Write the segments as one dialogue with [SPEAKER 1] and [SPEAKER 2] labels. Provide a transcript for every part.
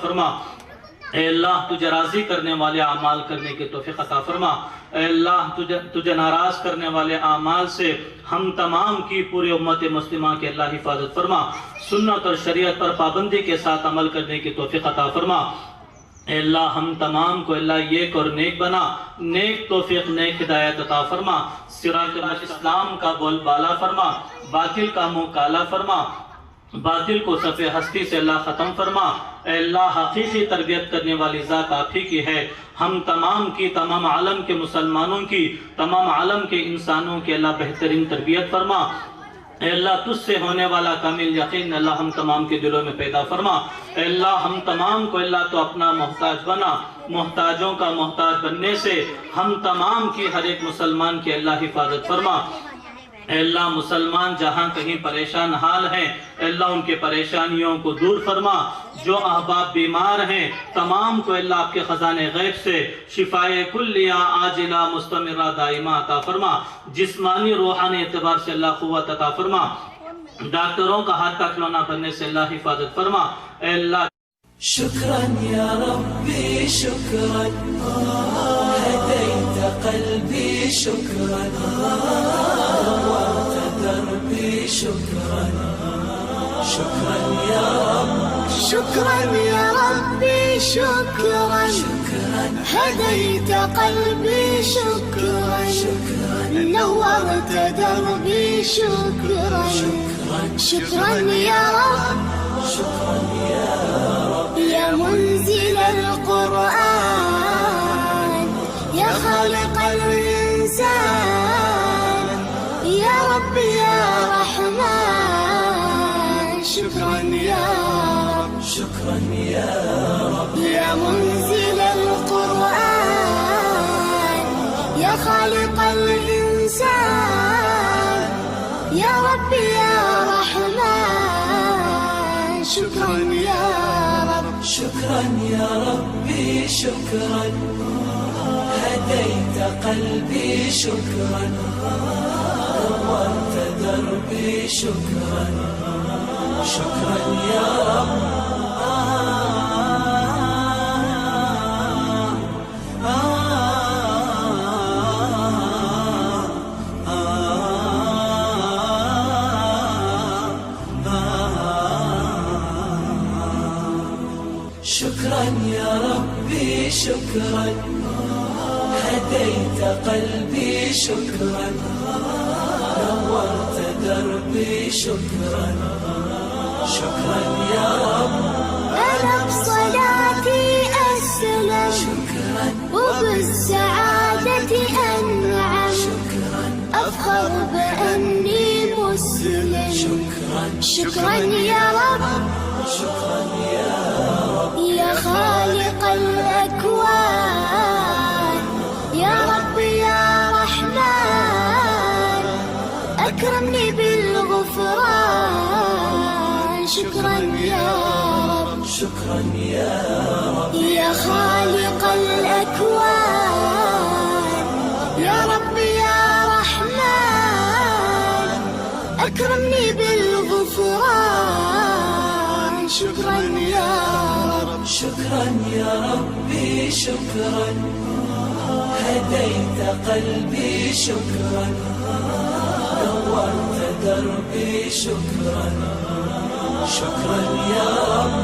[SPEAKER 1] فرما۔ اے اللہ تجھے راضی کرنے والے اعمال کرنے کی توفیق عطا فرما۔ اے اللہ تجھے ناراض کرنے والے اعمال سے ہم تمام کی پوری امت مسلمہ کے اللہ حفاظت فرما۔ سنت اور شریعت پر پابندی کے ساتھ عمل کرنے کی توفیق عطا فرما۔ اے اللہ ہم تمام کو اللہ ایک اور نیک بنا، نیک توفیق نیک ہدایت عطا فرما۔ صراط اسلام کا بول بالا فرما، باطل کا منہ کالا فرما، باطل کو صفِ ہستی سے اللہ ختم فرما۔ اے اللہ حقیقی تربیت کرنے والی ذات آپ ہی کی ہے، ہم تمام کی، تمام عالم کے مسلمانوں کی، تمام عالم کے انسانوں کی اللہ بہترین تربیت فرما۔ اے اللہ تجھ سے ہونے والا کامل یقین اللہ ہم تمام کے دلوں میں پیدا فرما۔ اے اللہ ہم تمام کو اللہ تو اپنا محتاج بنا، محتاجوں کا محتاج بننے سے ہم تمام کی، ہر ایک مسلمان کی اللہ حفاظت فرما۔ اے اللہ مسلمان جہاں کہیں پریشان حال ہیں، اے اللہ ان کے پریشانیوں کو دور فرما۔ جو احباب بیمار ہیں تمام کو اللہ آپ کے خزانے غیب سے شفائے کلیہ عاجلہ مستمرہ دائمہ عطا فرما۔ جسمانی روحانی اعتبار سے اللہ قوت عطا فرما۔ ڈاکٹروں کا ہاتھ کا کھلونا بننے سے اللہ حفاظت فرما۔ اے اللہ
[SPEAKER 2] شكرا يا ربي شكرا هديت قلبي شكرا نورت دربي شكرا شكرا يا رب
[SPEAKER 3] شكرا يا ربي شكرا هديت قلبي شكرا نورت دربي شكرا شكرا يا رب
[SPEAKER 2] شكرا يا رب
[SPEAKER 3] يا منزل القرآن يا خالق الإنسان يا رب يا رحمن شكرا يا رب
[SPEAKER 2] شكرا يا رب
[SPEAKER 3] يا منزل القرآن يا خالق الإنسان يا رب يا رحمن شكرا يا رب
[SPEAKER 2] شكرا يا ربي شكرا هديت قلبي شكرا نورت دربي شكرا شكرا يا رب شكرا يا ربي شكرا هديت قلبي شكرا نورت دربي شكرا شكرا يا رب
[SPEAKER 3] أنا بصلاتي أسلم
[SPEAKER 2] شكرا
[SPEAKER 3] وبالسعادة أنعم
[SPEAKER 2] شكرا
[SPEAKER 3] أفخر بأني مسلم شكرا يا رب
[SPEAKER 2] شكرا يا رب
[SPEAKER 3] يا خالق الأكوان يا رب يا رحمن أكرمني بالغفران شكرا يا رب
[SPEAKER 2] شكرا يا رب
[SPEAKER 3] يا خالق الأكوان يا رب يا رحمن أكرمني بالغفران شكرا يا رب
[SPEAKER 2] شكرا يا ربي شكرا هديت قلبي شكرا نورت دربي شكرا شكرا يا رب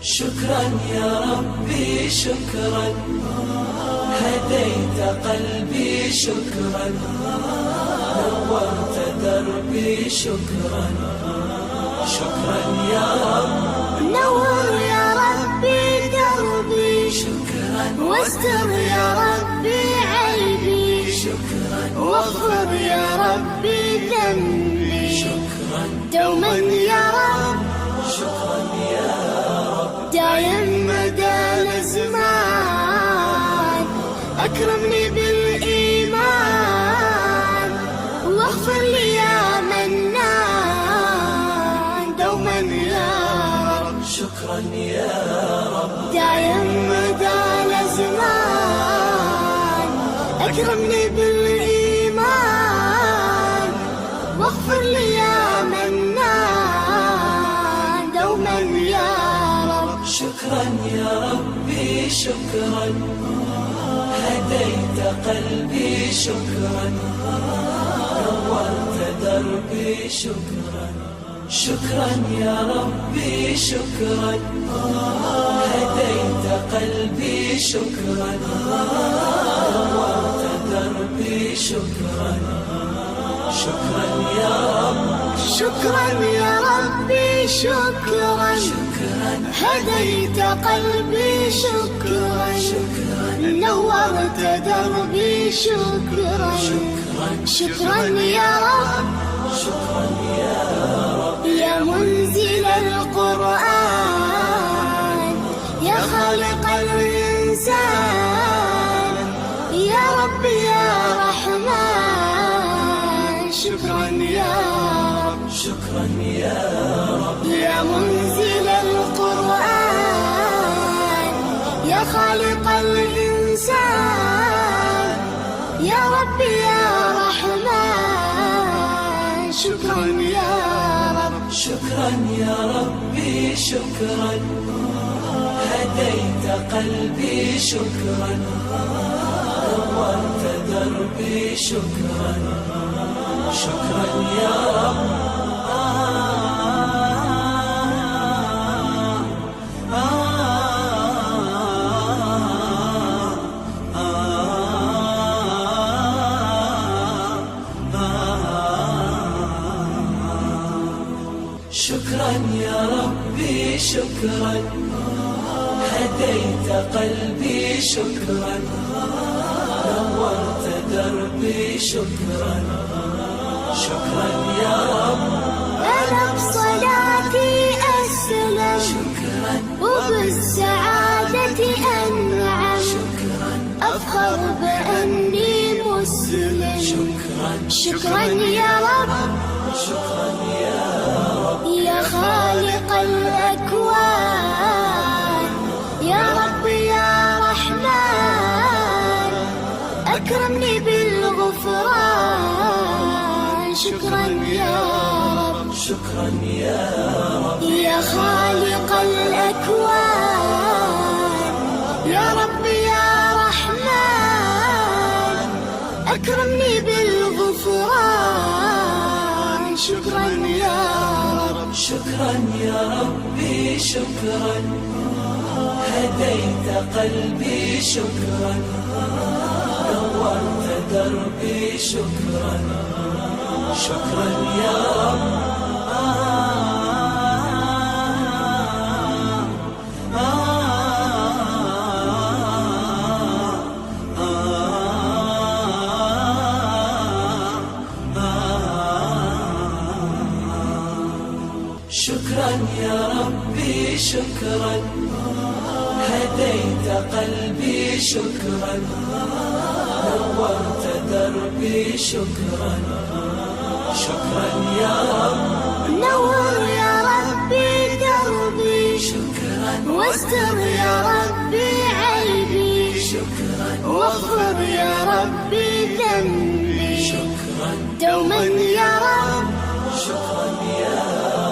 [SPEAKER 2] شكرا يا ربي شكرا هديت قلبي شكرا نورت دربي شكرا شكرا يا رب
[SPEAKER 3] نور يا ربي دربي
[SPEAKER 2] شكرا
[SPEAKER 3] واستر يا ربي عيبي
[SPEAKER 2] شكرا
[SPEAKER 3] واغفر يا ربي ذنبي
[SPEAKER 2] شكرا
[SPEAKER 3] دوما يا رب
[SPEAKER 2] شكرا يا رب
[SPEAKER 3] دايم مدى الازمان اكرمني بالايمان واغفر لي يا منان دوما يا رب
[SPEAKER 2] شكرا شكرا يا رب
[SPEAKER 3] دايم مدى الأزمان أكرمني بالإيمان واغفر لي يا منان دوما يا رب.
[SPEAKER 2] شكرا يا ربي شكرا هديت قلبي شكرا نورت دربي شكرا شكرا يا ربي شكرا هديت قلبي شكرا نورت دربي شكرا شكرا يا رب
[SPEAKER 3] شكرا يا ربي شكرا هديت قلبي شكرا نورت دربي شكرا شكرا يا رب
[SPEAKER 2] شكرا يا رب
[SPEAKER 3] يا منزل القرآن يا خالق الإنسان يا رب يا رحمن شكرا يا رب
[SPEAKER 2] شكرا يا رب
[SPEAKER 3] يا منزل القرآن يا خالق الإنسان يا رب يا رحمن شكرا يا رب
[SPEAKER 2] شكرا يا ربي شكرا هديت قلبي شكرا نورت دربي شكرا شكرا يا رب شكرا يا ربي شكرا هديت قلبي شكرا نورت دربي شكرا شكرا يا رب
[SPEAKER 3] أنا بصلاتي أسلم وبالسعادة أنعم أفخر بأني مسلم شكرا يا رب
[SPEAKER 2] شكرا يا رب
[SPEAKER 3] يا خالق الأكوان يا رب يا رحمن أكرمني بالغفران شكرا يا رب
[SPEAKER 2] شكرا يا رب
[SPEAKER 3] يا خالق الأكوان يا رب يا رحمن أكرمني بالغفران شكرا يا رب
[SPEAKER 2] شكرا يا ربي شكرا هديت قلبي شكرا نورت دربي شكرا شكرا يا رب شكرا يا ربي شكرا هديت قلبي شكرا نورت دربي شكرا شكرا يا رب
[SPEAKER 3] نور يا ربي دربي
[SPEAKER 2] شكرا
[SPEAKER 3] واستر يا ربي عيبي
[SPEAKER 2] شكرا
[SPEAKER 3] واغفر يا ربي ذنبي
[SPEAKER 2] شكرا
[SPEAKER 3] دوما يا رب
[SPEAKER 2] شكرا يا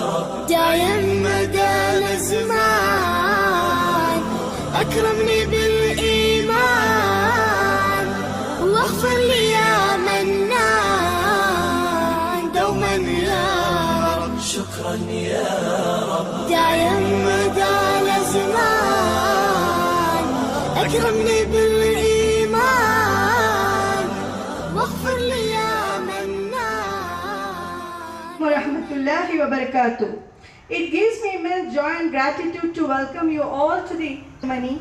[SPEAKER 2] رب
[SPEAKER 3] دايم مدى الأزمان أكرمني بالإيمان واغفر لي يا منان دوما يا رب
[SPEAKER 2] شكرا يا رب
[SPEAKER 3] دايم مدى الأزمان أكرمني بالإيمان واغفر لي يا منان.
[SPEAKER 4] Warahmatullahi wabarakatuh. It gives me immense joy and gratitude to welcome you all to the Mani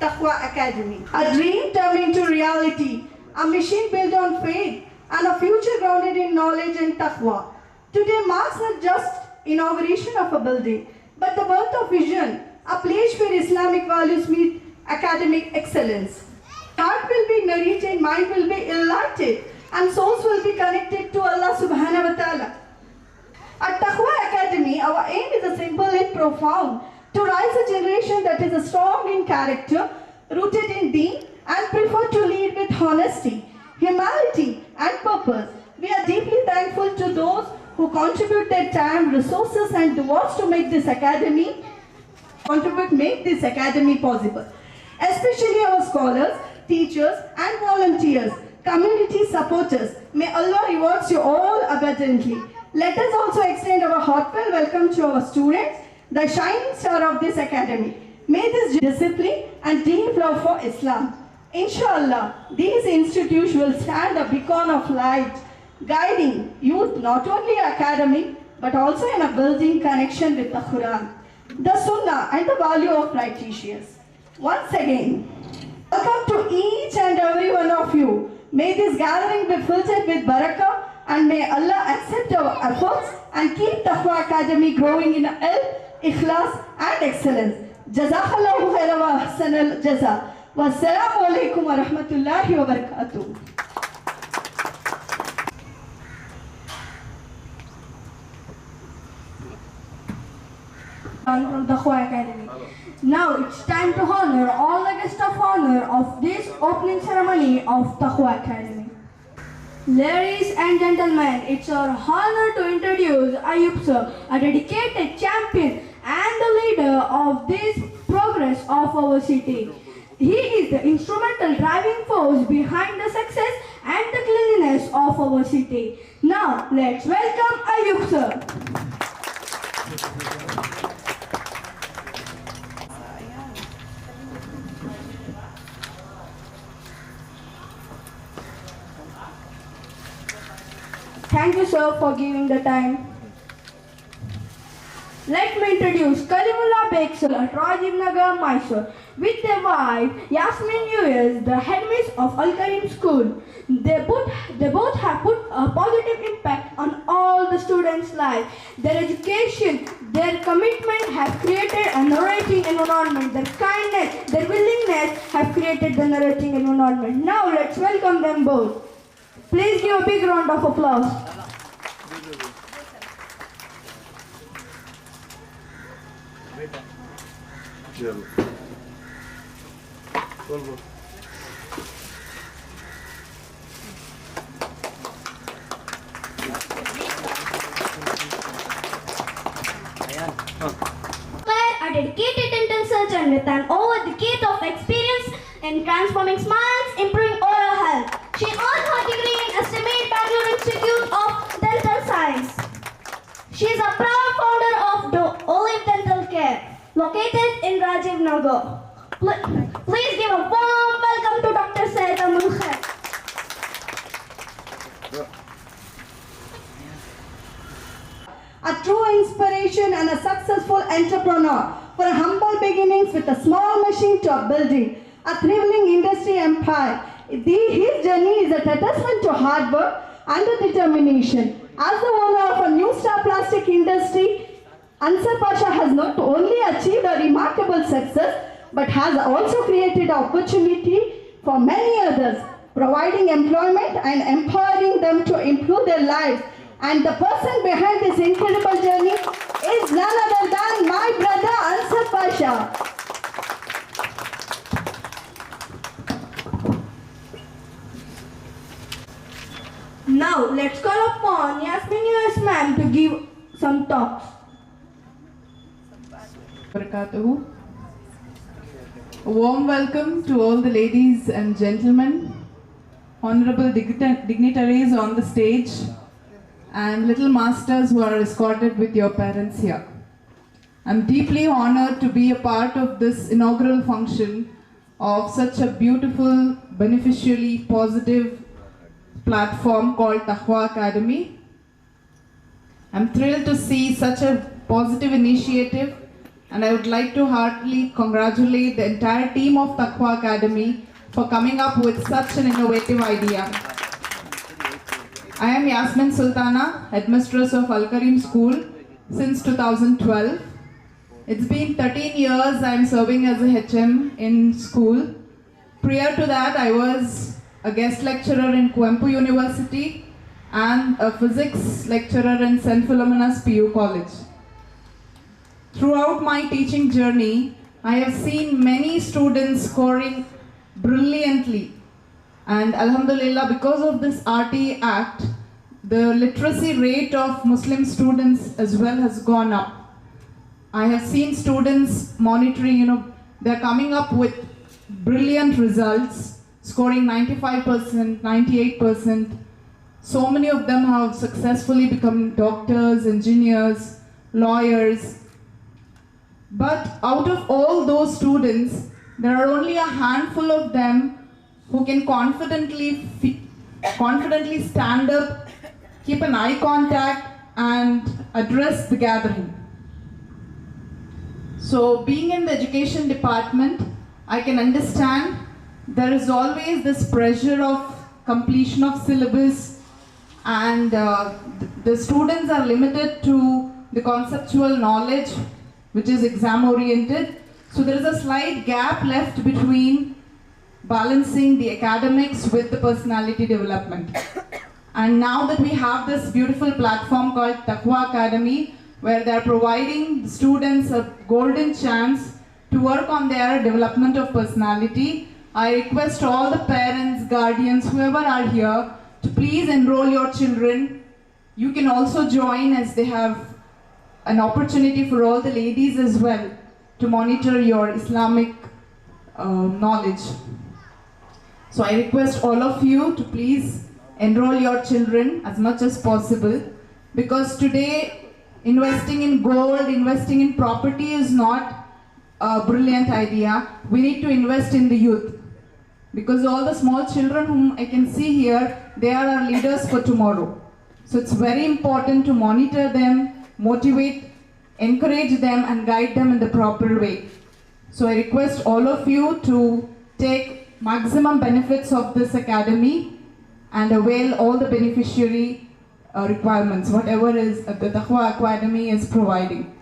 [SPEAKER 4] Taqwa Academy. A dream turned into reality, a mission built on faith, and a future grounded in knowledge and taqwa. Today marks not just inauguration of a building, but the birth of vision, a place where Islamic values meet academic excellence. Heart will be nourished, mind will be enlightened, and souls will be connected to Allah subhanahu wa ta'ala. At Taqwa Academy, our aim is a simple yet profound, to raise a generation that is strong in character, rooted in deen, and prefer to lead with honesty, humanity, and purpose. We are deeply thankful to those who contribute their time, resources, and devotes to make this academy possible. Especially our scholars, teachers, and volunteers, community supporters. May Allah rewards you all abundantly. Let us also extend our heartfelt welcome to our students, the shining star of this academy. May this discipline and deep love for Islam. Inshallah, these institutes will stand a beacon of light, guiding youth not only academic but also in a building connection with the Quran, the Sunnah, and the value of right issues. Once again, welcome to each and every one of you. May this gathering be filled with barakah, and may Allah accept our efforts and keep Taqwa Academy growing in ilm, ikhlas, and excellence. Jazakallahu khairan wa ahsanal jaza. Wassalamu alaikum wa rahmatullahi wa barakatuh.
[SPEAKER 5] From Taqwa Academy. Now it's time to honor all the guests of honor of this opening ceremony of Taqwa Academy. Ladies and gentlemen, it's our honor to introduce Ayub sir, a dedicated champion and the leader of this progress of our city. He is the instrumental driving force behind the success and the cleanliness of our city. Now let's welcome Ayub sir. Thank you, sir, for giving the time. Let me introduce Kalimullah Beg sir at Rajiv Nagar, Mysore, with their wife Yasmin US, the headmistress of Al Karim School. They both have put a positive impact on all the students' lives. Their education, their commitment have created a narrating environment. Their kindness, their willingness have created the narrating environment. Now let's welcome them both. Please give a big round of applause.
[SPEAKER 6] A dedicated dental surgeon with an over decade of experience in transforming smiles, improving oral health. She earned her degree in Estimate Bangalore Institute of Dental Science. She is a proud founder of Olive Dental Care, located in Rajiv Nagar. Please give a warm welcome to Dr. Syed Amul Khair.
[SPEAKER 4] A true inspiration and a successful entrepreneur, for humble beginnings with a small machine to a building, a thriving industry empire. His journey is a testament to hard work and determination. As the owner of a new star plastic industry, Ansar Pasha has not only achieved a remarkable success, but has also created opportunity for many others, providing employment and empowering them to improve their lives. And the person behind this incredible journey is none other than my brother Ansar Pasha.
[SPEAKER 5] Now let's call upon Yasmin US ma'am to give some talks.
[SPEAKER 7] Barakatuhu. A warm welcome to all the ladies and gentlemen, honorable dignitaries on the stage, and little masters who are escorted with your parents here. I'm deeply honored to be a part of this inaugural function of such a beautiful, beneficially positive platform called Taqwa Academy. I'm thrilled to see such a positive initiative, and I would like to heartily congratulate the entire team of Taqwa Academy for coming up with such an innovative idea. I am Yasmin Sultana, headmistress of Al Karim School since 2012. It's been 13 years I am serving as a HM in school. Prior to that, I was a guest lecturer in Kuvempu University and a physics lecturer in St. Philomena's PU College. throughout my teaching journey, I have seen many students scoring brilliantly. And Alhamdulillah, because of this RT Act, the literacy rate of Muslim students as well has gone up. I have seen students monitoring, they're coming up with brilliant results, scoring 95%, 98%. So many of them have successfully become doctors, engineers, lawyers. But out of all those students, there are only a handful of them who can confidently stand up, keep an eye contact, and address the gathering. So being in the education department, I can understand there is always this pressure of completion of syllabus, and the students are limited to the conceptual knowledge, which is exam oriented. So there is a slight gap left between balancing the academics with the personality development. And now that we have this beautiful platform called Taqwa Academy, where they are providing the students a golden chance to work on their development of personality, I request all the parents, guardians, whoever are here, to please enroll your children. You can also join, as they have an opportunity for all the ladies as well to monitor your Islamic knowledge. So I request all of you to please enroll your children as much as possible, because today investing in gold, investing in property is not a brilliant idea. We need to invest in the youth, because all the small children whom I can see here, they are our leaders for tomorrow. So it's very important to monitor them, motivate, encourage them, and guide them in the proper way. So I request all of you to take maximum benefits of this academy and avail all the beneficiary requirements, whatever is the Taqwa Academy is providing.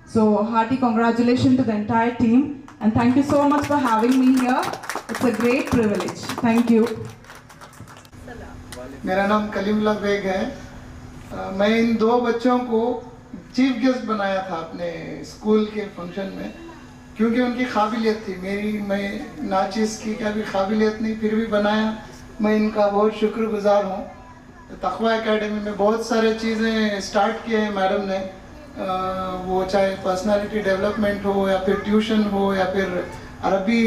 [SPEAKER 7] So hearty congratulations to the entire team, and thank you so much for having me here. It's a great privilege. Thank you.
[SPEAKER 8] मेरा नाम Kalimullah bag है। मैं इन दो बच्चों को chief guest बनाया था अपने स्कूल के फंक्शन में, क्योंकि उनकी काबिलियत थी। मैं नाचिस की क्या भी काबिलियत नहीं, फिर भी बनाया। मैं इनका बहुत शुक्रगुजार हूँ। तक़वा एकेडमी में बहुत सारे चीज़ें स्टार्ट किए हैं मैडम ने, वो चाहे पर्सनालिटी डेवलपमेंट हो या फिर ट्यूशन हो या फिर अरबी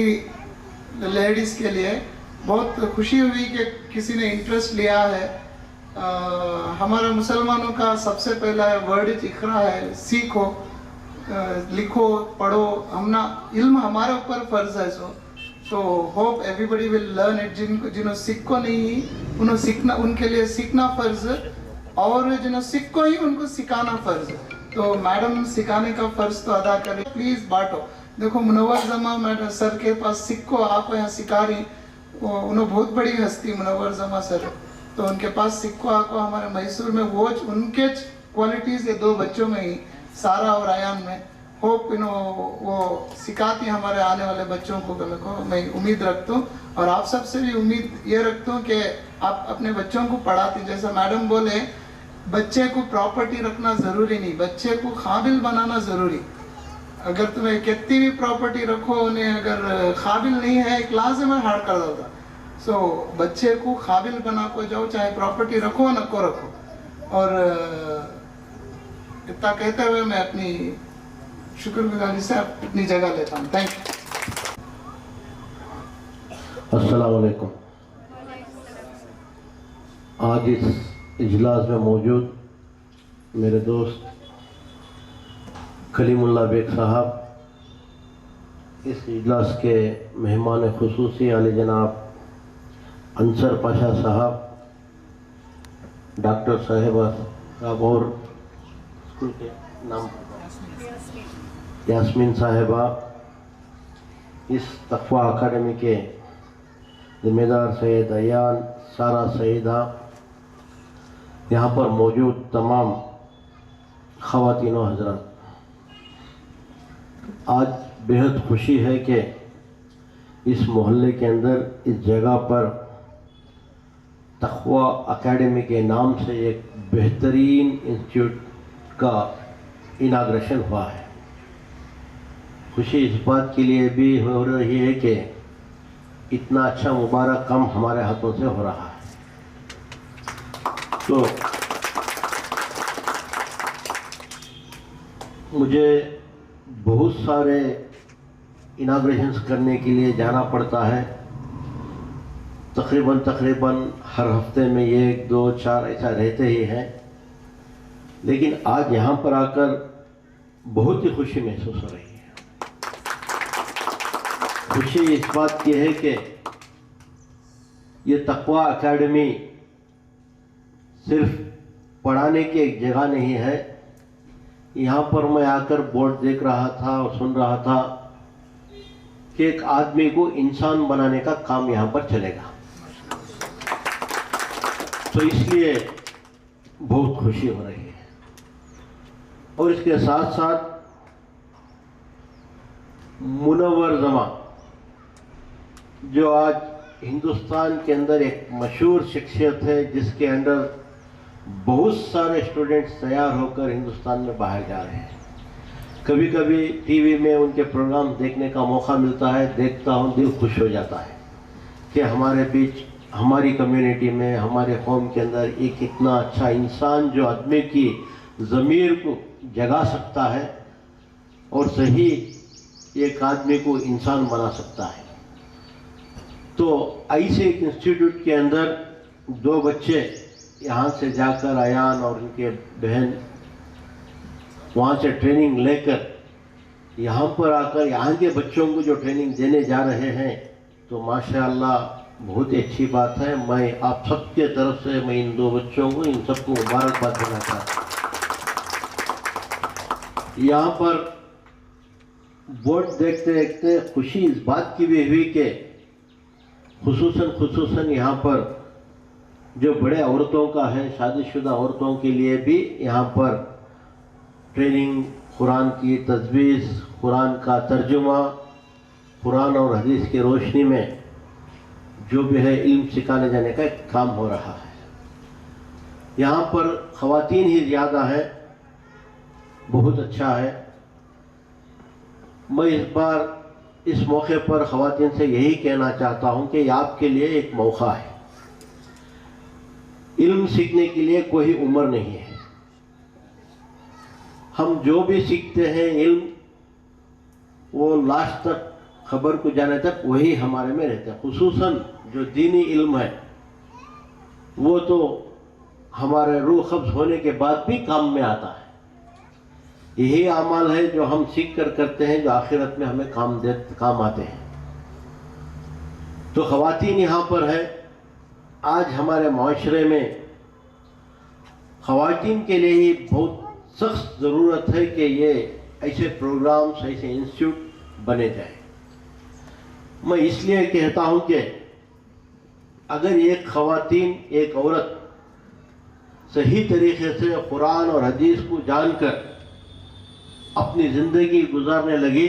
[SPEAKER 8] लेडीज़ के लिए। बहुत खुशी हुई कि किसी ने इंटरेस्ट लिया है। हमारा मुसलमानों का सबसे पहला वर्ड इक़रा है, सीखो, लिखो, पढ़ो। हमना इल्म हमारे ऊपर फ़र्ज़ है। So hope everybody will learn it. जिन्हों सीखो नहीं उन्हों सीखना, उनके लिए सीखना फ़र्ज़, और जिन्हों सीखो ही उनको सिखाना फ़र्ज़। तो मैडम सिखाने का फ़र्ज़ तो अदा करें। प्लीज़ बांटो। देखो मुनव्वर जमा मैडम सर के पास सीखो, आप यहाँ सिखा रही, उन्होंने बहुत बड़ी हस्ती मुनव्वर जमा सर, तो उनके पास सीखो आपको। हमारे मैसूर में वो उनके क्वालिटीज़ ये दो बच्चों में ही, सारा और आयान में, होप वो सिखाती हमारे आने वाले बच्चों को। मैं उम्मीद रखता हूँ, और आप सबसे भी उम्मीद ये रखता हूँ कि आप अपने बच्चों को पढ़ाती। जैसा मैडम बोले, बच्चे को प्रॉपर्टी रखना ज़रूरी नहीं, बच्चे को काबिल बनाना ज़रूरी। अगर तुम्हें कितनी भी प्रॉपर्टी रखो, उन्हें अगर काबिल नहीं है, एक लाज़िम है हार्ड कर दोगा। सो बच्चे को काबिल बना को जाओ, चाहे प्रॉपर्टी रखो न को रखो। और इतना कहते हुए मैं अपनी शुक्रगुजारी से अपनी जगह लेता हूँ। Thank you.
[SPEAKER 9] अस्सलाम वालेकुम। आज इस इजलास में मौजूद मेरे दोस्त कलीमुल्लाह बेग साहब, इस इजलास के मेहमान खुसूसी आले जनाब अंसर पाशा साहब, डॉक्टर साहिबा साहब और स्कूल के नाम यास्मीन साहिबा, इस तक़वा अकादमी के ज़िम्मेदार सैयद अयान, सारा सईदा, यहाँ पर मौजूद तमाम ख़वातीन व हज़रात, आज बेहद खुशी है कि इस मोहल्ले के अंदर, इस जगह पर तक़वा अकेडमी के नाम से एक बेहतरीन इंस्टीट्यूट का इनाग्रेशन हुआ है। खुशी इस बात के लिए भी हो रही है कि इतना अच्छा मुबारक काम हमारे हाथों से हो रहा है। तो मुझे बहुत सारे इनाग्रेशंस करने के लिए जाना पड़ता है, तकरीबन हर हफ्ते में 1, 2, 4 ऐसा रहते ही हैं। लेकिन आज यहाँ पर आकर बहुत ही खुशी महसूस हो रही है। खुशी इस बात की है कि ये तक़वा एकेडमी सिर्फ पढ़ाने की एक जगह नहीं है। यहाँ पर मैं आकर बोर्ड देख रहा था और सुन रहा था कि एक आदमी को इंसान बनाने का काम यहाँ पर चलेगा। तो इसलिए बहुत खुशी हो रही है। और इसके साथ साथ मुनव्वर जमा जो आज हिंदुस्तान के अंदर एक मशहूर शख्सियत है, जिसके अंडर बहुत सारे स्टूडेंट्स तैयार होकर हिंदुस्तान में बाहर जा रहे हैं। कभी कभी टीवी में उनके प्रोग्राम देखने का मौका मिलता है, देखता हूँ, दिल खुश हो जाता है कि हमारे बीच, हमारी कम्युनिटी में, हमारे कौम के अंदर एक इतना अच्छा इंसान जो आदमी की ज़मीर को जगा सकता है और सही एक आदमी को इंसान बना सकता है। तो ऐसे एक इंस्टीट्यूट के अंदर 2 बच्चे यहाँ से जाकर, अयान और उनके बहन वहाँ से ट्रेनिंग लेकर यहाँ पर आकर यहाँ के बच्चों को जो ट्रेनिंग देने जा रहे हैं, तो माशाअल्लाह बहुत ही अच्छी बात है। मैं आप सबके तरफ से मैं इन 2 बच्चों को, इन सबको मुबारकबाद देना चाहता हूँ। यहाँ पर बोर्ड देखते देखते खुशी इस बात की भी हुई कि खुसूसन यहाँ पर जो बड़े औरतों का है, शादीशुदा औरतों के लिए भी यहाँ पर ट्रेनिंग, कुरान की तजवीज़, कुरान का तर्जुमा, कुरान और हदीस की रोशनी में जो भी है इल्म सिखाने जाने का एक काम हो रहा है। यहाँ पर ख़वातीन ही ज़्यादा है, बहुत अच्छा है। मैं इस बार इस मौके पर ख़वातीन से यही कहना चाहता हूँ कि आपके लिए एक मौका है। इल्म सीखने के लिए कोई उम्र नहीं है। हम जो भी सीखते हैं इल्म, वो लास्ट तक, खबर को जाने तक वही हमारे में रहता है। खुसूसन जो दीनी इल्म है वो तो हमारे रूह कब्ज़ होने के बाद भी काम में आता है। यही अमाल है जो हम सीख कर करते हैं, जो आखिरत में हमें काम आते हैं। तो ख़वातीन यहाँ पर है। आज हमारे माशरे में ख़वातीन के लिए ही बहुत सख्त ज़रूरत है कि ये ऐसे प्रोग्राम्स, ऐसे इंस्टीट्यूट बने जाए। मैं इसलिए कहता हूँ कि अगर एक ख़वातीन, एक औरत सही तरीके से कुरान और हदीस को जानकर अपनी ज़िंदगी गुजारने लगी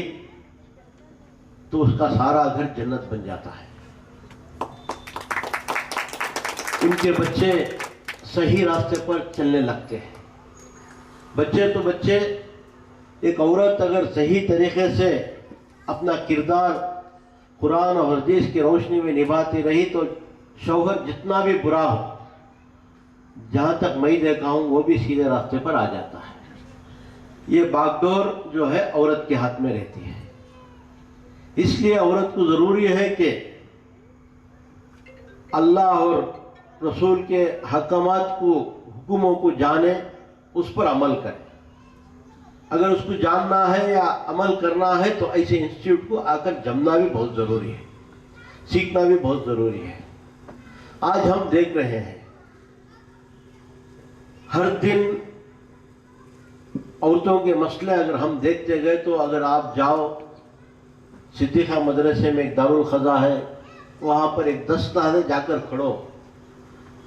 [SPEAKER 9] तो उसका सारा घर जन्नत बन जाता है। उनके बच्चे सही रास्ते पर चलने लगते हैं। बच्चे तो बच्चे, एक औरत अगर सही तरीके से अपना किरदार कुरान और हदीस की रोशनी में निभाती रही तो शौहर जितना भी बुरा हो, जहाँ तक मैं देखा हूँ, वो भी सीधे रास्ते पर आ जाता है। ये बागडोर जो है औरत के हाथ में रहती है। इसलिए औरत को ज़रूरी है कि अल्लाह और रसूल के हकामात को, हुक्मों को जाने, उस पर अमल करे। अगर उसको जानना है या अमल करना है तो ऐसे इंस्टीट्यूट को आकर जमना भी बहुत ज़रूरी है, सीखना भी बहुत ज़रूरी है। आज हम देख रहे हैं हर दिन औरतों के मसले अगर हम देखते गए तो अगर आप जाओ सिद्दीक़ा मदरसे में, एक दारुल ख़ज़ा है, वहाँ पर एक दस्ता है, जाकर खड़ो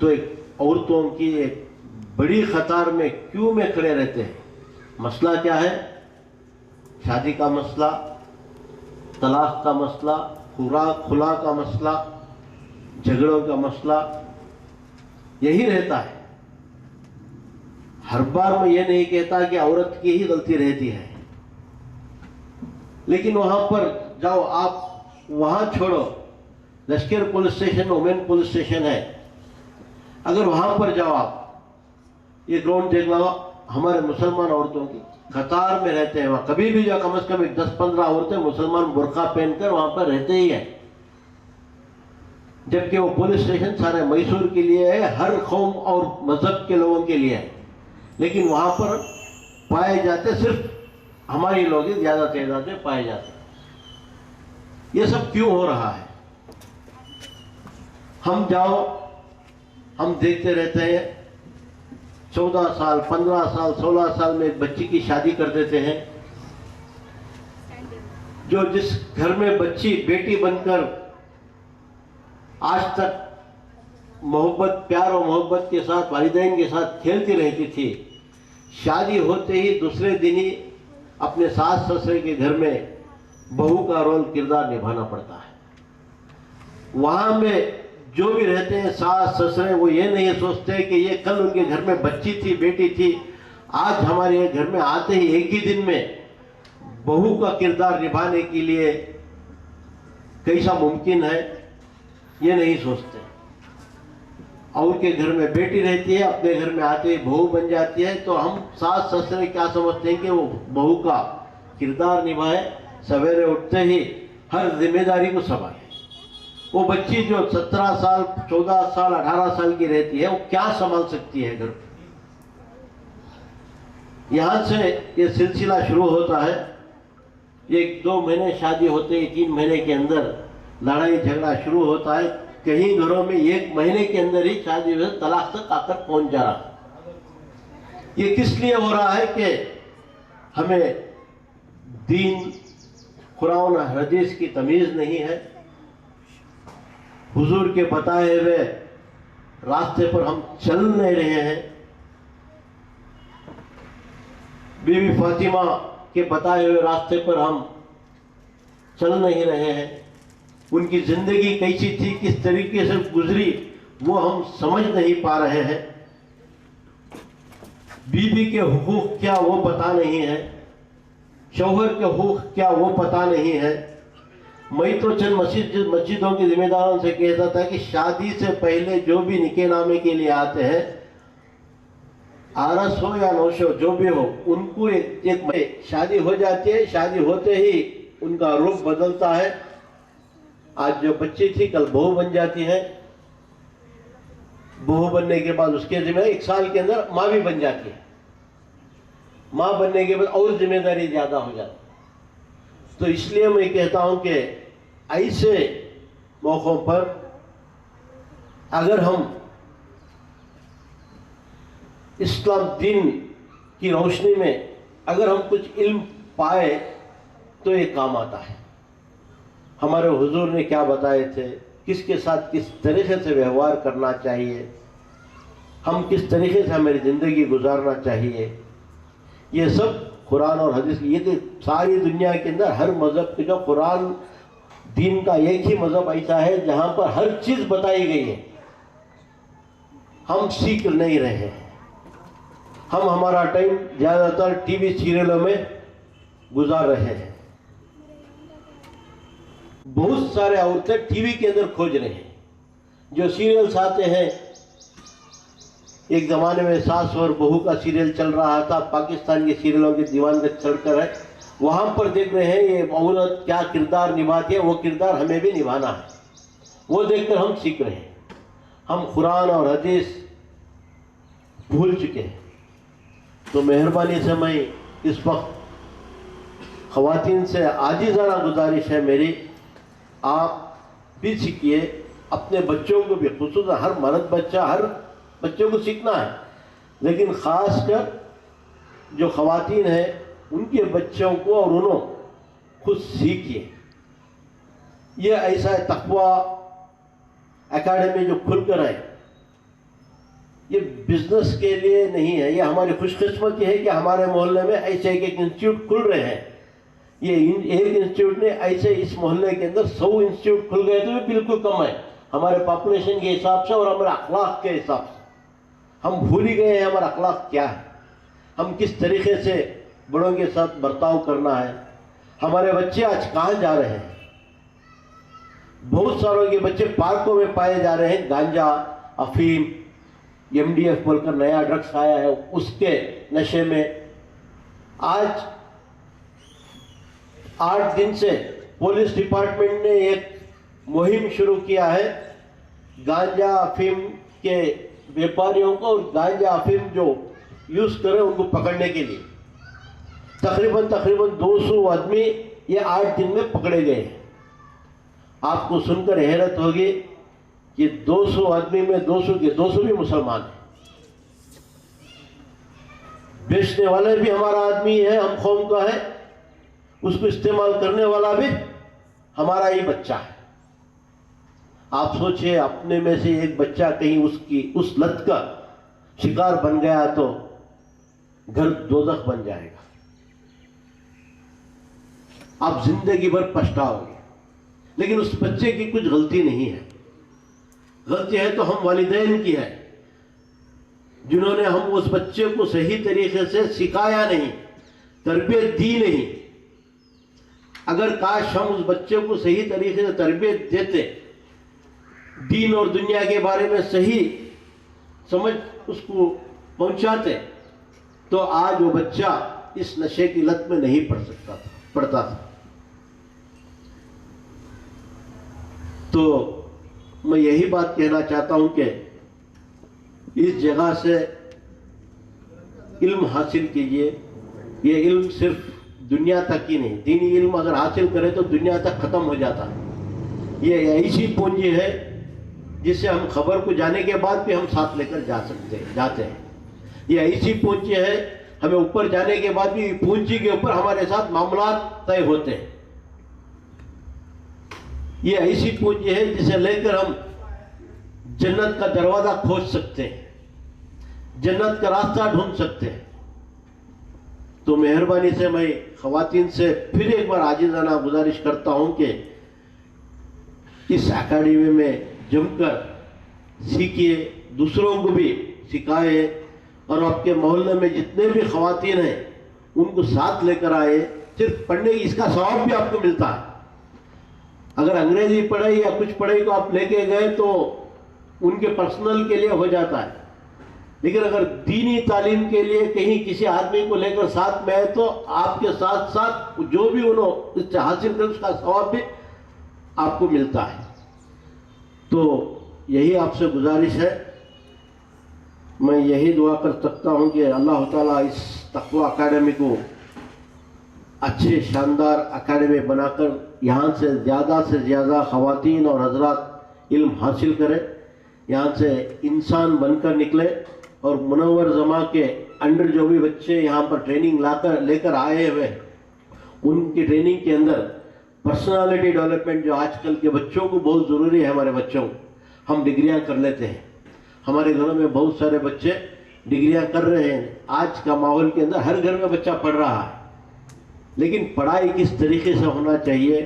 [SPEAKER 9] तो एक औरतों की एक बड़ी क़तार में क्यों में खड़े रहते हैं। मसला क्या है? शादी का मसला, तलाक का मसला, खुला का मसला, झगड़ों का मसला, यही रहता है। हर बार मैं ये नहीं कहता कि औरत की ही गलती रहती है, لیکن وہاں پر جاؤ آپ, وہاں چھوڑو, Lashkar police station women police station ہے, اگر وہاں پر جاؤ آپ, یہ گراؤنڈ دیکھ لو, ہمارے مسلمان عورتوں کی قطار میں رہتے ہیں وہاں, کبھی بھی جو کم از کم 10-15 عورتیں مسلمان برقع پہن کر وہاں پر رہتے ہی ہیں, جبکہ وہ پولیس اسٹیشن سارے میسور کے لیے ہے, ہر قوم اور مذہب کے لوگوں کے لیے ہے, لیکن وہاں پر پائے جاتے صرف ہماری لوگ ہی زیادہ تعداد میں پائے جاتے ہیں. یہ سب کیوں ہو رہا ہے؟ ہم جاؤ, ہم دیکھتے رہتے ہیں, 14 سال 15 سال 16 سال میں ایک بچی کی شادی کر دیتے ہیں, جو جس گھر میں بچی بیٹی بن کر آج تک محبت, پیار و محبت کے ساتھ والدین کے ساتھ کھیلتی رہتی تھی, شادی ہوتے ہی دوسرے دن ہی اپنے ساس سسرے کے گھر میں بہو کا رول کردار نبھانا پڑتا ہے. وہاں میں جو بھی رہتے ہیں ساس سسرے, وہ یہ نہیں سوچتے کہ یہ کل ان کے گھر میں بچی تھی, بیٹی تھی, آج ہمارے گھر میں آتے ہی ایک ہی دن میں بہو کا کردار نبھانے کے لیے کیسا ممکن ہے, یہ نہیں سوچتے. اور کے گھر میں بیٹی رہتی ہے, اپنے گھر میں آتے ہی بہو بن جاتی ہے, تو ہم ساس سسرے کیا سمجھتے ہیں کہ وہ بہو کا کردار نبھائے, سویرے اٹھتے ہی ہر ذمہ داری کو سنبھالے. وہ بچی جو 17 سال 14 سال 18 سال کی رہتی ہے, وہ کیا سنبھال سکتی ہے گھر کو؟ یہاں سے یہ سلسلہ شروع ہوتا ہے. 1-2 مہینے شادی ہوتے ہی 3 مہینے کے اندر لڑائی جھگڑا شروع ہوتا ہے. کہیں گھروں میں 1 مہینے کے اندر ہی شادی سے طلاق تک آ کر پہنچ جا رہا ہے. یہ کس لیے ہو رہا ہے کہ ہمیں دین, قرآن و حدیث کی تمیز نہیں ہے, حضور کے بتائے ہوئے راستے پر ہم چل نہیں رہے ہیں, بی بی فاطمہ کے بتائے ہوئے راستے پر ہم چل نہیں رہے ہیں. ان کی زندگی کیسی تھی, کس طریقے سے گزری, وہ ہم سمجھ نہیں پا رہے ہیں. بیوی کے حقوق کیا وہ پتہ نہیں ہے, شوہر کے حقوق کیا وہ پتہ نہیں ہے. میں تو چند مسجدوں کے ذمہ داروں سے کہتا تھا کہ شادی سے پہلے جو بھی نکاح نامے کے لیے آتے ہیں, آرس ہو یا نوشو جو بھی ہو, ان کو ایک شادی ہو جاتی ہے, شادی ہوتے ہی ان کا رخ بدلتا ہے. آج جو بچی تھی کل بہو بن جاتی ہے, بہو بننے کے بعد اس کے ذمہ 1 سال کے اندر ماں بھی بن جاتی ہے, ماں بننے کے بعد اور ذمہ داری زیادہ ہو جاتی ہے. تو اس لیے میں کہتا ہوں کہ ایسے موقعوں پر اگر ہم اسلام دین کی روشنی میں اگر ہم کچھ علم پائے تو یہ کام آتا ہے. ہمارے حضور نے کیا بتائے تھے, کس کے ساتھ کس طریقے سے ویوہار کرنا چاہیے, ہم کس طریقے سے ہماری زندگی گزارنا چاہیے, یہ سب قرآن اور حدیث. یہ کہ ساری دنیا کے اندر ہر مذہب کے جو قرآن دین کا ایک ہی مذہب ایسا ہے جہاں پر ہر چیز بتائی گئی ہے, ہم سیکھ نہیں رہے ہیں. ہم ہمارا ٹائم زیادہ تر ٹی وی سیریلوں میں گزار رہے ہیں. بہت سارے عورتیں ٹی وی کے اندر کھوج رہے ہیں, جو سیریلز آتے ہیں. ایک زمانے میں ساس اور بہو کا سیریل چل رہا تھا, پاکستان کے سیریلوں کے دیوان پہ چڑھ کر ہے, وہاں پر دیکھ رہے ہیں یہ عورت کیا کردار نبھاتی ہے, وہ کردار ہمیں بھی نبھانا ہے. وہ دیکھ کر ہم سیکھ رہے ہیں. ہم قرآن اور حدیث بھول چکے ہیں. تو مہربانی سے میں اس وقت خواتین سے عاجزانہ گزارش ہے میری, آپ بھی سیکھیے, اپنے بچوں کو بھی, خصوصاً ہر مرد بچہ, ہر بچوں کو سیکھنا ہے, لیکن خاص کر جو خواتین ہیں ان کے بچوں کو اور انہوں خود سیکھیے. یہ ایسا تقوی اکیڈمی جو کھل کر ہے, یہ بزنس کے لیے نہیں ہے. یہ ہماری خوش قسمتی ہے کہ ہمارے محلے میں ایسے ایک انسٹیٹیوٹ کھل رہے ہیں. یہ ایک انسٹیٹیوٹ نے ایسے اس محلے کے اندر 100 انسٹیٹیوٹ کھل گئے تو یہ بالکل کم ہے ہمارے پاپولیشن کے حساب سے اور ہمارے اخلاق کے حساب سے. ہم بھول ہی گئے ہیں ہمارا اخلاق کیا ہے, ہم کس طریقے سے بڑوں کے ساتھ برتاؤ کرنا ہے, ہمارے بچے آج کہاں جا رہے ہیں؟ بہت ساروں کے بچے پارکوں میں پائے جا رہے ہیں، گانجا، افیم، MDF بول کر نیا ڈرگس آیا ہے، اس کے نشے میں۔ آج 8 دن سے پولیس ڈپارٹمنٹ نے ایک مہم شروع کیا ہے گانجا افیم کے بیپاریوں کو اور گانجا افیم جو یوز کریں ان کو پکڑنے کے لیے۔ تقریباً 200 آدمی یہ 8 دن میں پکڑے گئے ہیں۔ آپ کو سن کر حیرت ہوگی کہ 200 آدمی میں 200 کے 200 بھی مسلمان ہیں۔ بیچنے والا بھی ہمارا آدمی ہے، ہم قوم کا ہے، اس کو استعمال کرنے والا بھی ہمارا ہی بچہ ہے۔ آپ سوچئے اپنے میں سے ایک بچہ کہیں اس لت کا شکار بن گیا تو گھر دوزخ بن جائے گا، آپ زندگی بھر پچھتاؤ گے۔ لیکن اس بچے کی کچھ غلطی نہیں ہے، غلطی ہے تو ہم والدین کی ہے، جنہوں نے ہم اس بچے کو صحیح طریقے سے سکھایا نہیں، تربیت دی نہیں۔ اگر کاش ہم اس بچے کو صحیح طریقے سے تربیت دیتے، دین اور دنیا کے بارے میں صحیح سمجھ اس کو پہنچاتے، تو آج وہ بچہ اس نشے کی لت میں نہیں پڑتا تھا۔ تو میں یہی بات کہنا چاہتا ہوں کہ اس جگہ سے علم حاصل کیجئے۔ یہ علم صرف دنیا تک ہی نہیں، دینی علم اگر حاصل کرے تو دنیا تک ختم ہو جاتا ہے۔ یہ ایسی پونجی ہے جس سے ہم خبر کو جانے کے بعد بھی ہم ساتھ لے کر جاتے ہیں۔ یہ ایسی پونجی ہے ہمیں اوپر جانے کے بعد بھی پونجی کے اوپر ہمارے ساتھ معاملات طے ہوتے ہیں۔ یہ ایسی پونجی ہے جسے لے کر ہم جنت کا دروازہ کھوج سکتے ہیں، جنت کا راستہ ڈھونڈ سکتے ہیں۔ تو مہربانی سے میں خواتین سے پھر ایک بار عاجزانہ گزارش کرتا ہوں کہ اس اکیڈمی میں جم کر سیکھیے، دوسروں کو بھی سکھائے، اور آپ کے محلے میں جتنے بھی خواتین ہیں ان کو ساتھ لے کر آئے۔ صرف پڑھنے کی اس کا ثواب بھی آپ کو ملتا ہے۔ اگر انگریزی پڑھائی یا کچھ پڑھائی کو آپ لے کے گئے تو ان کے پرسنل کے لیے ہو جاتا ہے، لیکن اگر دینی تعلیم کے لیے کہیں کسی آدمی کو لے کر ساتھ میں آئے تو آپ کے ساتھ ساتھ جو بھی انہوں اس سے حاصل کر اس کا ثواب بھی آپ کو ملتا ہے۔ تو یہی آپ سے گزارش ہے، میں یہی دعا کر سکتا ہوں کہ اللہ تعالیٰ اس تقویٰ اکیڈمی کو اچھے شاندار اکیڈمی بنا کر یہاں سے زیادہ خواتین اور حضرات علم حاصل کریں، یہاں سے انسان بن کر نکلے، اور منور زماں کے انڈر جو بھی بچے یہاں پر ٹریننگ لے کر آئے ہوئے ہیں ان کی ٹریننگ کے اندر پرسنالٹی ڈیولپمنٹ جو آج کل کے بچوں کو بہت ضروری ہے۔ ہمارے بچوں کو ہم ڈگریاں کر لیتے ہیں، ہمارے گھروں میں بہت سارے بچے ڈگریاں کر رہے ہیں، آج کا ماحول کے اندر ہر گھر میں بچہ پڑھ رہا ہے، لیکن پڑھائی کس طریقے سے ہونا چاہیے،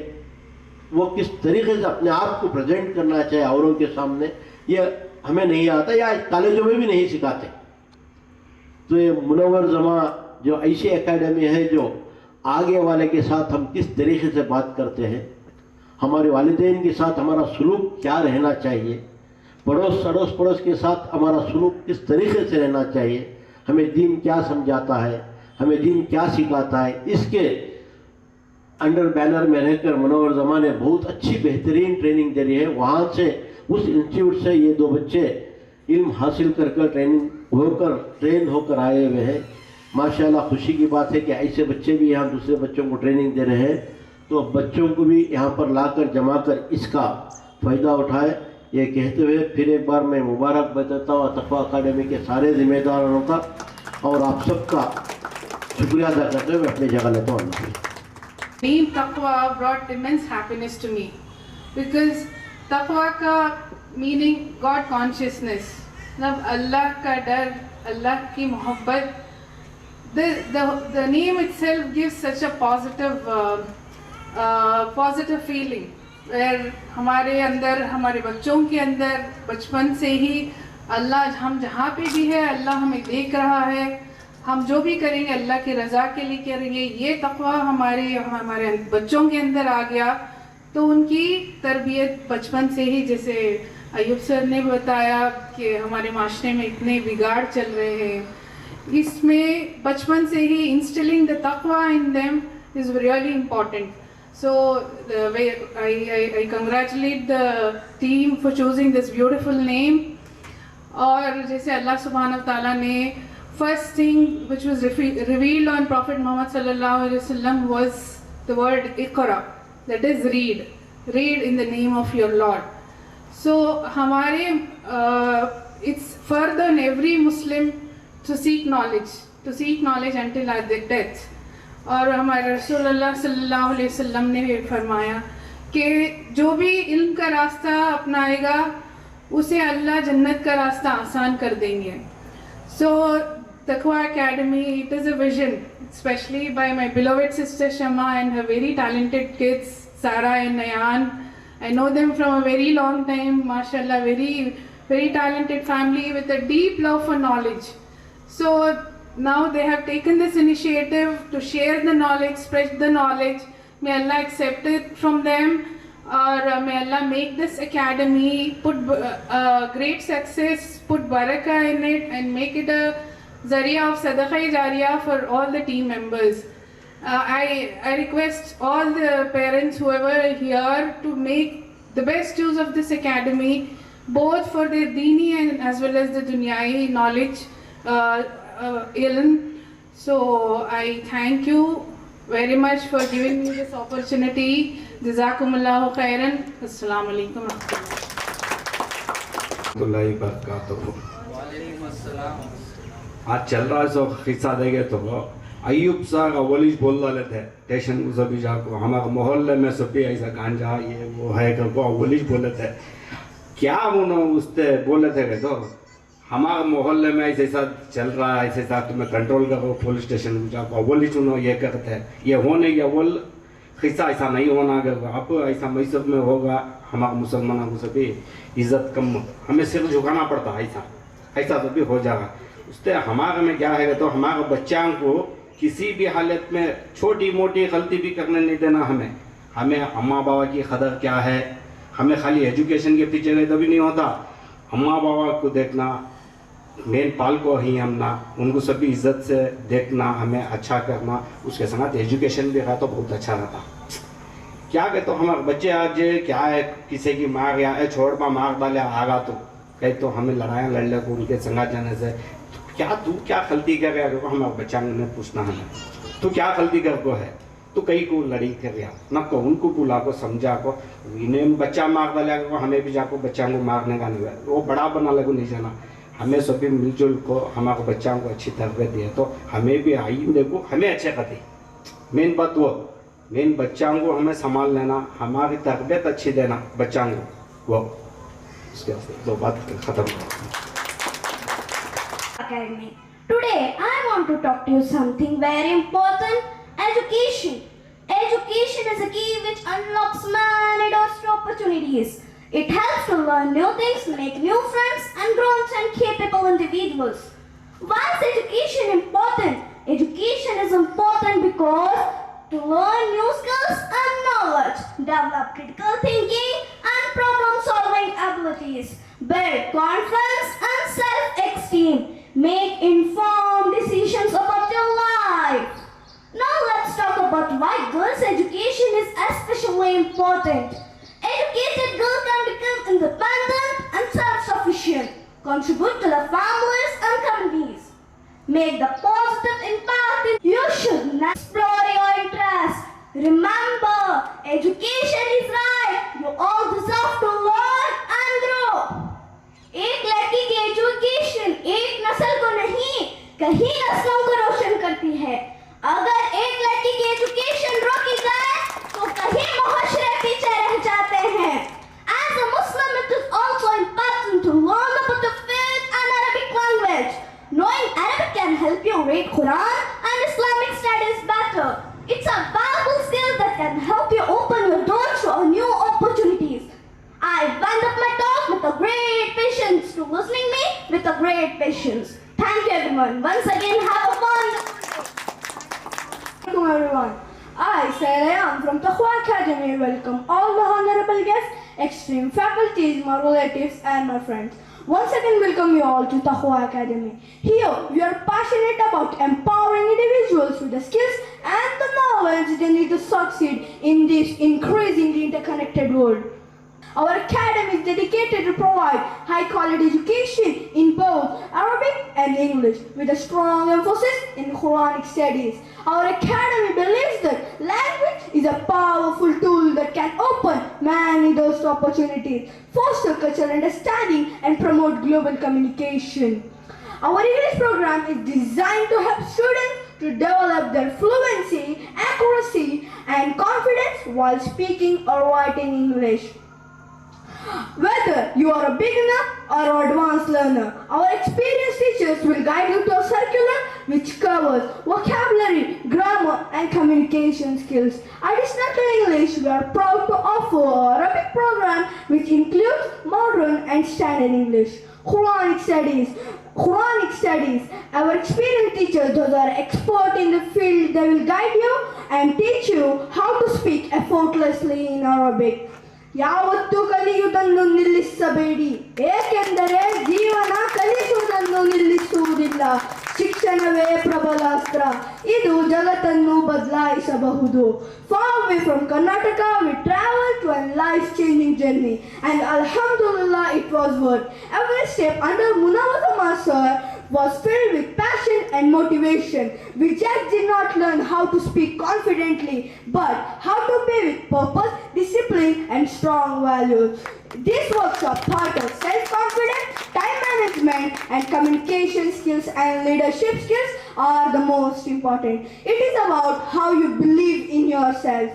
[SPEAKER 9] وہ کس طریقے سے اپنے آپ کو پریزنٹ کرنا چاہیے اوروں کے سامنے، یہ ہمیں نہیں آتا یا کالجوں میں بھی نہیں سکھاتے۔ تو یہ منور زماں جو ایسی اکیڈمی ہے جو آگے والے کے ساتھ ہم کس طریقے سے بات کرتے ہیں، ہمارے والدین کے ساتھ ہمارا سلوک کیا رہنا چاہیے، اڑوس پڑوس کے ساتھ ہمارا سلوک کس طریقے سے رہنا چاہیے، ہمیں دین کیا سمجھاتا ہے، ہمیں دین کیا سکھاتا ہے، اس کے انڈر بینر میں رہ کر منور زماں نے بہت اچھی بہترین ٹریننگ دے رہی ہے۔ وہاں سے اس انسٹیٹیوٹ سے یہ 2 بچے علم حاصل کر ٹرین ہو کر آئے ہوئے ہیں۔ ماشاءاللہ خوشی کی بات ہے کہ ایسے بچے بھی یہاں دوسرے بچوں کو ٹریننگ دے رہے ہیں، تو بچوں کو بھی یہاں پر لا کر جما کر اس کا فائدہ اٹھائے۔ یہ کہتے ہوئے پھر ایک بار میں مبارک بتاتا ہوں تقویٰ اکیڈمی کے سارے ذمہ داروں کا، اور آپ سب کا شکریہ ادا کرتے ہوئے اپنی جگہ لیتا ہوں۔
[SPEAKER 7] Name Taqwa brought immense happiness to me, because Taqwa ka meaning God consciousness, Allah ka dar, Allah ki mohabbat. The name itself gives such a positive feeling, where ہمارے اندر، ہمارے بچوں کے اندر بچپن سے ہی اللہ ہم جہاں پہ بھی ہے اللہ ہمیں دیکھ رہا ہے، ہم جو بھی کریں گے اللہ کی رضا کے لیے کریں گے. یہ تقوی ہمارے بچوں کے اندر آ گیا تو ان کی تربیت بچپن سے ہی, جیسے ایوب سر نے بتایا کہ ہمارے معاشرے میں اتنے بگاڑ چل رہے ہیں, اس میں بچپن سے ہی instilling the taqwa in them is really important. So I congratulate the team for choosing this beautiful name. اور جیسے اللہ سبحانہ وتعالیٰ نے first thing which was revealed on Prophet Muhammad sallallahu alaihi wasallam was the word Iqra, that is read in the name of your Lord. So ہمارے it's further on every Muslim to seek knowledge until our death. اور ہمارے رسول اللہ صلی اللہ علیہ وسلم نے فرمایا کہ جو بھی علم کا راستہ اپنائے گا اسے اللہ جنت کا راستہ آسان کر دیں گے. So Taqwa Academy, it is a vision, especially by my beloved sister Shama and her very talented kids, Sarah and Nayan. I know them from a very long time, mashallah, very, very talented family with a deep love for knowledge. So now they have taken this initiative to share the knowledge, spread the knowledge. May Allah accept it from them. Or may Allah make this academy, put great success, put barakah in it and make it a Zariya of Sadaqah Jariyah for all the team members. I request all the parents, whoever are here, to make the best use of this academy, both for their deeni and as well as the dunyai knowledge, ilm. So I thank you very much for giving me this opportunity. Jazakumullahu khairan. Assalamu alaikum wa
[SPEAKER 10] rahmatullahi wa barakatuh. آج چل رہا ہے سو قصہ دے گے تو ایوب صاحب اولیش بول رہے تھے ٹیشن کو سبھی جا کو ہمارے محلے میں سبھی ایسا گانجا یہ وہ ہے کہ وہ اولیش بولے تھے کیا انہوں اس سے بولے تھے کہ تو ہمارے محلے میں ایسا چل رہا ہے ایسا تمہیں کنٹرول کرو پولیس اسٹیشن کو جا کو اولیش انہوں یہ کرتے ہیں یہ ہونے یہ اول قصہ ایسا نہیں ہونا اگر اب ایسا میسر میں ہوگا ہمارے مسلمانوں کو سبھی عزت کم ہمیں سر جھکانا پڑتا ایسا تو بھی ہو جائے گا. اس سے ہمارے میں کیا ہے تو ہمارے بچوں کو کسی بھی حالت میں چھوٹی موٹی غلطی بھی کرنے نہیں دینا. ہمیں اماں بابا کی قدر کیا ہے, ہمیں خالی ایجوکیشن کے پیچھے گئے تو بھی نہیں ہوتا. اماں بابا کو دیکھنا, مین پال کو ہی ہمنا ان کو سبھی عزت سے دیکھنا, ہمیں اچھا کرنا, اس کے ساتھ ایجوکیشن بھی رہا تو بہت اچھا رہتا. کیا کہ تو ہمارے بچے آج کیا ہے کسی کی مار یا چھوڑ پا مار ڈالے آگا تو کہ تو ہمیں لڑائیاں لڑ لے کو ان کے سنگا جانے سے کیا غلطی کر رہا ہے ہمارے بچوں نے پوچھنا ہے تو کیا غلطی کر کو ہے تو کئی کو لڑی کر رہا نہ کو ان کو بلا کو سمجھا کو انہیں بچہ مار ڈالے کو ہمیں بھی جا کو بچوں کو مارنے کا نہیں ہے وہ بڑا بنا لگو نہیں جانا. ہمیں سبھی مل جل کو ہمارے بچوں کو اچھی تربیت دی تو ہمیں بھی آئندے کو ہمیں اچھے کرتی. مین بات وہ مین بچوں کو ہمیں سنبھال لینا, ہماری تربیت اچھی دینا بچوں کو, وہ اس کے دو بات ختم.
[SPEAKER 6] Academy. Today I want to talk to you something very important: education. Education is a key which unlocks many doors to opportunities. It helps to learn new things, make new friends, and grow and capable individuals. Why is education important? Education is important because to learn new skills and knowledge, develop critical thinking and problem-solving abilities, build confidence and self-esteem, make informed decisions about your life. Now let's talk about why girls' education is especially important. Educated girls can become independent and self-sufficient, contribute to the families and communities, make the positive impact. You should not explore your interests. Remember, education is right. You all deserve to learn and grow. ایک لڑکی کی education ایک نسل کو نہیں کہیں نسلوں کو روشن کرتی ہے. اگر ایک لڑکی کی ایجوکیشن روکی جائے تو کہیں معاشرے پیچھے رہ جاتے ہیں. As a Muslim, it is also important to learn about the faith and Arabic language. Knowing Arabic can help you read Quran and Islamic studies better. It's a valuable skill that can help you open your doors to new opportunities. I wound up my talk with a great patience to listening me with a great patience. Thank you everyone. Once again, have a fun.
[SPEAKER 5] Assalamualaikum everyone. I, Sayyid Ayaan from Taqwa Academy, welcome all the honorable guests, esteemed faculties, my relatives and my friends. Once again welcome you all to Taqwa Academy. Here we are passionate about empowering individuals with the skills and the knowledge they need to succeed in this increasingly interconnected world. Our academy is dedicated to provide high quality education in both Arabic and English with a strong emphasis in Quranic studies. Our academy believes that language is a powerful tool that can open many doors to opportunities, foster cultural understanding and promote global communication. Our English program is designed to help students to develop their fluency, accuracy and confidence while speaking or writing English. Whether you are a beginner or an advanced learner, our experienced teachers will guide you to a circular which covers vocabulary, grammar and communication skills. Additional to English, we are proud to offer an Arabic program which includes modern and standard English. Quranic studies. Our experienced teachers, those are expert in the field, they will guide you and teach you how to speak effortlessly in Arabic. ಯಾವತ್ತೂ ಕಲಿಯುವುದನ್ನು ನಿಲ್ಲಿಸಬೇಡಿ, ಏಕೆಂದರೆ ಜೀವನ ಕಲಿಸುವುದನ್ನು ನಿಲ್ಲಿಸುವುದಿಲ್ಲ. ಶಿಕ್ಷಣವೇ ಪ್ರಬಲ ಅಸ್ತ್ರ, ಇದು ಜಗತ್ತನ್ನು ಬದಲಾಯಿಸಬಹುದು. Far away from Karnataka, we traveled to a life-changing journey, and Alhamdulillah, it was worth. Every step under Munawwar sir was filled with passion and motivation. We just did not learn how to speak confidently, but how to be with purpose, discipline and strong values. These workshops taught us self-confidence, time management and communication skills and leadership skills are the most important. It is about how you believe in yourself.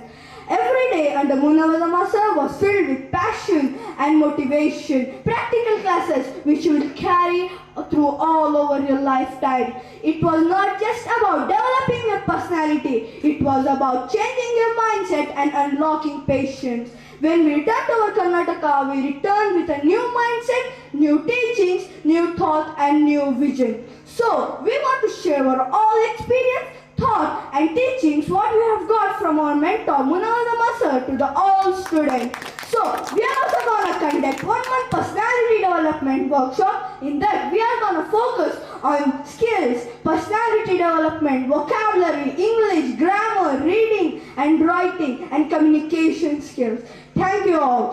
[SPEAKER 5] Every day under Munawwar sir was filled with passion and motivation. Practical classes which you will carry through all over your lifetime. It was not just about developing your personality, it was about changing your mindset and unlocking patience. When we returned to our Karnataka, we returned with a new mindset, new teachings, new thought and new vision. So, we want to share our all experience, thought and teachings what we have got from our mentor Munawwar sir to the all students. So, we are also going to conduct 1 month personality development workshop. In that, we are going to focus on skills, personality development, vocabulary, English, grammar, reading and writing and communication skills. Thank you all.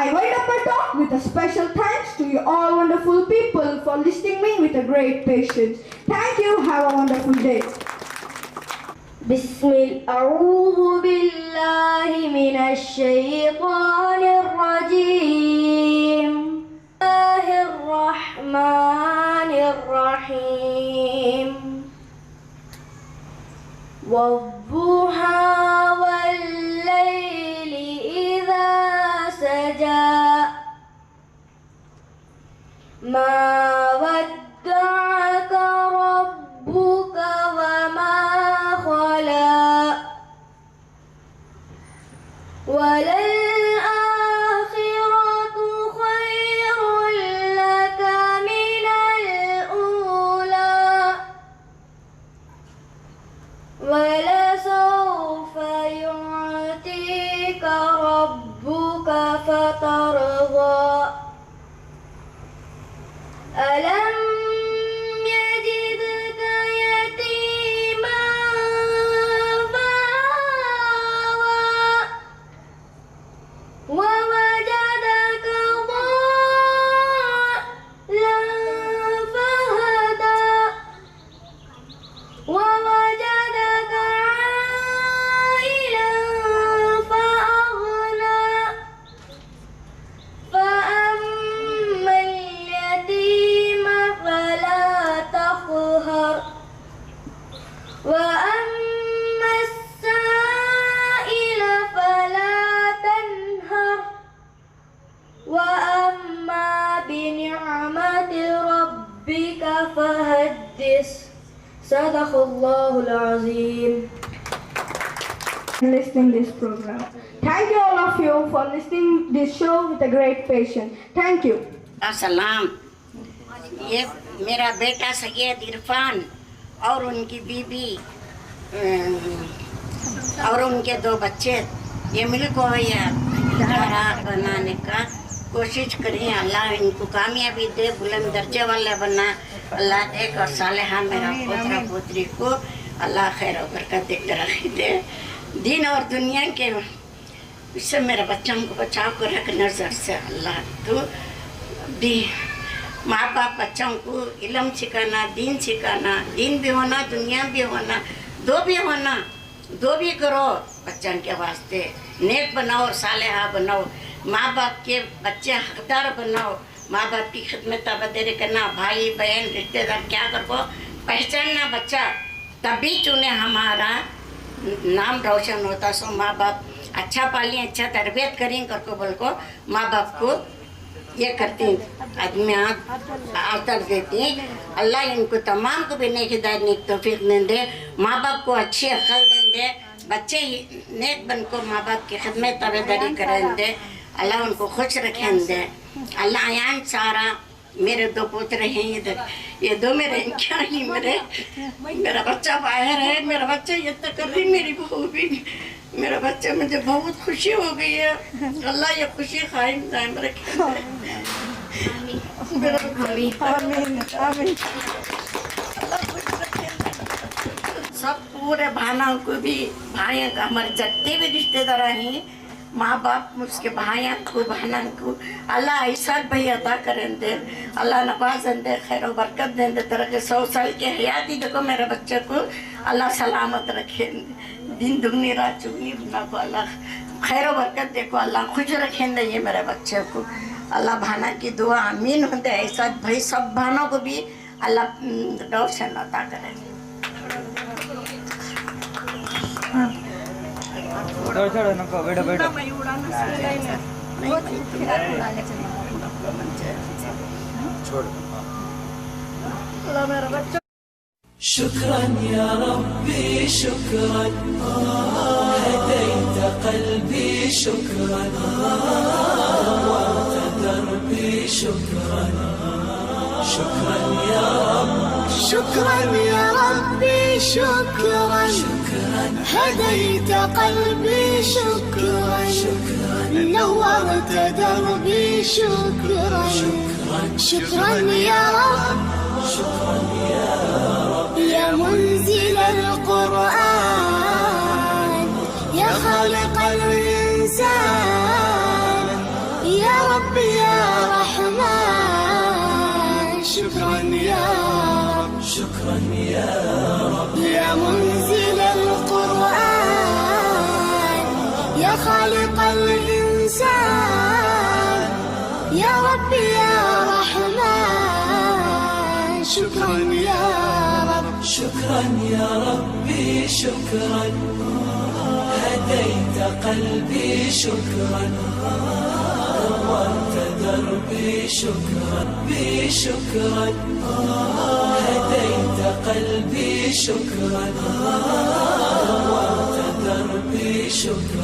[SPEAKER 5] I wind up my talk with a special thanks to you all wonderful people for listening me with a great patience. Thank you. Have a wonderful day.
[SPEAKER 6] أعوذ بالله من الشيطان الرجيم. الله الرحمن الرحيم. والضحى والليل إذا سجى ما ودعك ربك وما خلا وللآخرة خير لك من الأولى ولسوف يعطيك ربك فترضى ألم يجدك يتيما فآوى ووجدك ضالا فهدى ووجدك عائلا فأغنى فأما اليتيم فلا تقهر وأما السائل فلا تنهر وأما بنعمة ربك فحدث صدق الله العظيم.
[SPEAKER 5] Listening this program. Thank you all of you for listening this show with a great patience. Thank you.
[SPEAKER 11] सलाम, ये मेरा बेटा सैयद इरफान और उनकी बीबी اور ان کے 2 بچے یہ مل کو یہ ادارہ بنانے کا کوشش کریں. اللہ ان کو کامیابی دے, بلند درجے والے بنا اللہ ایک, اور صالحہ میرا پوترا پوتری کو اللہ خیر و برکت دے, ترقی دے, دین اور دنیا کے اس سے میرے بچوں کو بچاؤ کر رکھ نظر سے. اللہ تو بھی ماں باپ بچوں کو علم سکھانا, دین سکھانا, دین بھی ہونا دنیا بھی ہونا, 2 بھی ہونا, 2 بھی کرو بچوں کے واسطے. نیک بناؤ اور صالحہ بناؤ, ماں باپ کے بچے حقدار بناؤ, ماں باپ کی خدمت تبدیلی کرنا, بھائی بہن رشتے دار کیا کرو پہچاننا بچہ, تبھی چنے ہمارا نام روشن ہوتا. سو ماں باپ اچھا پالیں, اچھا تربیت کریں کر کو بول کو ماں باپ کو یہ کرتی آدمیات آتر دیتی. اللہ ان کو تمام کو بھی نیک ہدایت نیک توفیق دیں دے, ماں باپ کو اچھی عقل دیں دے, بچے ہی نیک بن کو ماں باپ کی خدمت تابعداری کریں دے. اللہ ان کو خوش رکھیں دے. اللہ آیان سارا میرے 2 پوترے ہیں ادھر, یہ 2 میرے کیا ہی میرا بچہ باہر ہے, میرا بچہ یہ تک کر رہی, میری بہو بھی, میرا بچہ مجھے بہت خوشی ہو گئی ہے. اللہ یہ خوشی قائم دائم رکھے. سب پورے بھانوں کو بھی, بھائیوں کا ہمارے جتنے بھی رشتے دار ہیں, ماں باپ اس کے بھائیوں کو بہنوں کو اللہ ایسا بھائی عطا کریں دے, اللہ نوازن دے, خیر و برکت دیں دے, ترقی 100 سال کی حیاتی دیکھو میرے بچے کو اللہ سلامت رکھیں دے, دن دگنی رات چگنی بنا کو اللہ خیر و برکت دیکھو اللہ خوش رکھیں دے یہ میرے بچے کو. اللہ بھانا کی دعا آمین ہوں دے. ایسا بھائی سب بھانوں کو بھی اللہ روشن عطا کریں.
[SPEAKER 2] شكرا يا ربي شكرا, هديت قلبي شكرا, نورت دربي شكرا, شكرا يا رب,
[SPEAKER 3] شكرا يا ربي شكرا, هديت قلبي شكرا, نورت دربي شكرا, شكرا يا رب,
[SPEAKER 2] شكرا يا رب,
[SPEAKER 3] يا منزل القرآن, يا خالق الإنسان, يا رب يا رحمن. شكرا يا رب,
[SPEAKER 2] شكرا يا رب,
[SPEAKER 3] يا منزل القرآن, يا خالق الإنسان, يا رب يا رحمن. شكرا يا رب,
[SPEAKER 2] شكرا يا ربي شكرا, هديت قلبي شكرا, نورت دربي شكرا, شكرا, هديت قلبي شكرا, نورت دربي شكرا.